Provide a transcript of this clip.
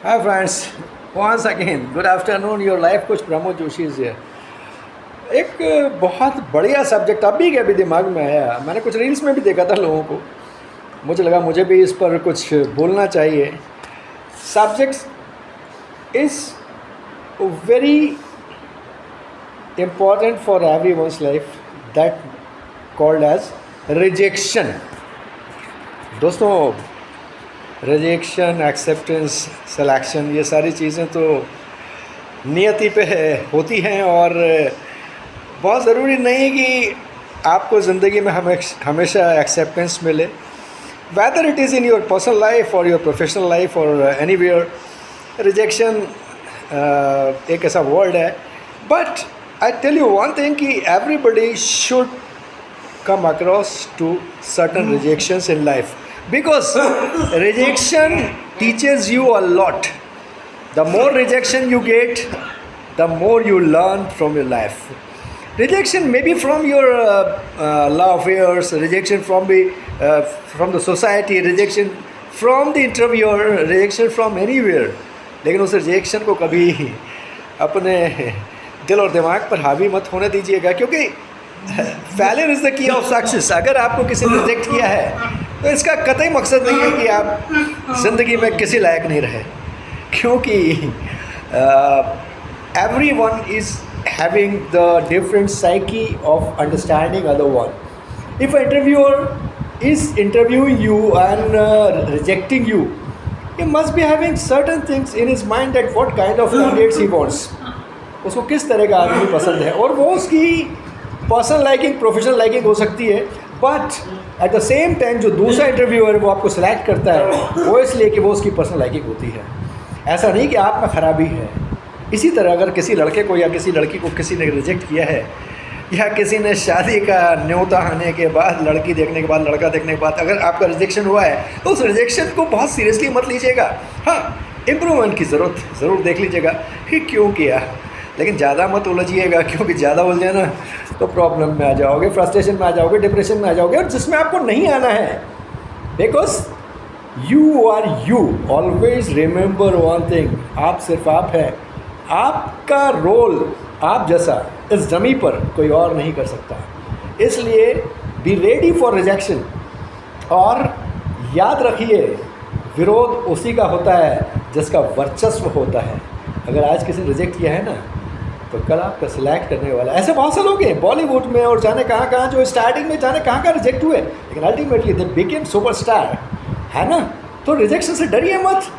Hi friends, once again, good afternoon. Your life coach Pramod Joshi is here. एक बहुत बढ़िया subject अभी के अभी दिमाग में आया. मैंने कुछ रील्स में भी देखा था लोगों को. मुझे लगा मुझे भी इस पर कुछ बोलना चाहिए. Subject is very important for everyone's life, that called as rejection. दोस्तों, रिजेक्शन, एक्सेप्टेंस, सिलेक्शन, ये सारी चीज़ें तो नियति पे होती हैं और बहुत ज़रूरी नहीं कि आपको ज़िंदगी में हमेशा एक्सेप्टेंस मिले. Whether it is in your personal life और योर प्रोफेशनल लाइफ और एनीवेयर, रिजेक्शन एक ऐसा वर्ड है. But I tell you one thing कि everybody should come across to certain rejections in life, because rejection teaches you a lot. The more rejection you get, the more you learn from your life. Rejection may be from your love affairs, rejection from the society, rejection from the interviewer, rejection from anywhere. लेकिन उस rejection को कभी अपने दिल और दिमाग पर हावी मत होने दीजिएगा, क्योंकि failure is the key of success. अगर आपको किसी ने रिजेक्ट किया है तो इसका कतई मकसद नहीं है कि आप ज़िंदगी में किसी लायक नहीं रहे, क्योंकि every one is having the different psyche of understanding other one. If interviewer is interviewing you and rejecting you, he must be having certain things in his mind that what kind of candidates he wants. उसको किस तरह का आदमी पसंद है, और वो उसकी पर्सनल लाइकिंग, प्रोफेशनल लाइकिंग हो सकती है. But at the same time जो दूसरा इंटरव्यूअर वो आपको सिलेक्ट करता है वो इसलिए कि वो उसकी पर्सनल लाइकिंग होती है. ऐसा नहीं कि आप में ख़राबी है. इसी तरह अगर किसी लड़के को या किसी लड़की को किसी ने रिजेक्ट किया है, या किसी ने शादी का न्योता आने के बाद, लड़की देखने के बाद, लड़का देखने के बाद अगर आपका रिजेक्शन हुआ है, तो उस रिजेक्शन को बहुत सीरियसली मत लीजिएगा. हाँ, इम्प्रूवमेंट की ज़रूर देख लीजिएगा कि क्यों किया, लेकिन ज़्यादा मत उलझिएगा, क्योंकि ज़्यादा उलझे ना तो प्रॉब्लम में आ जाओगे, फ्रस्ट्रेशन में आ जाओगे, डिप्रेशन में आ जाओगे, और जिसमें आपको नहीं आना है. Because you are you. Always remember one thing, आप सिर्फ आप हैं. आपका रोल आप जैसा इस ज़मीन पर कोई और नहीं कर सकता. इसलिए बी रेडी फॉर रिजेक्शन. और याद रखिए, विरोध उसी का होता है जिसका वर्चस्व होता है. अगर आज किसी ने रिजेक्ट किया है ना, तो कल आपका सिलेक्ट करने वाला. ऐसे बहुत से लोग हैं बॉलीवुड में और जाने कहाँ जो स्टार्टिंग में जाने कहाँ रिजेक्ट हुए, लेकिन अल्टीमेटली दे बिकेम सुपरस्टार, है ना. तो रिजेक्शन से डरिए मत.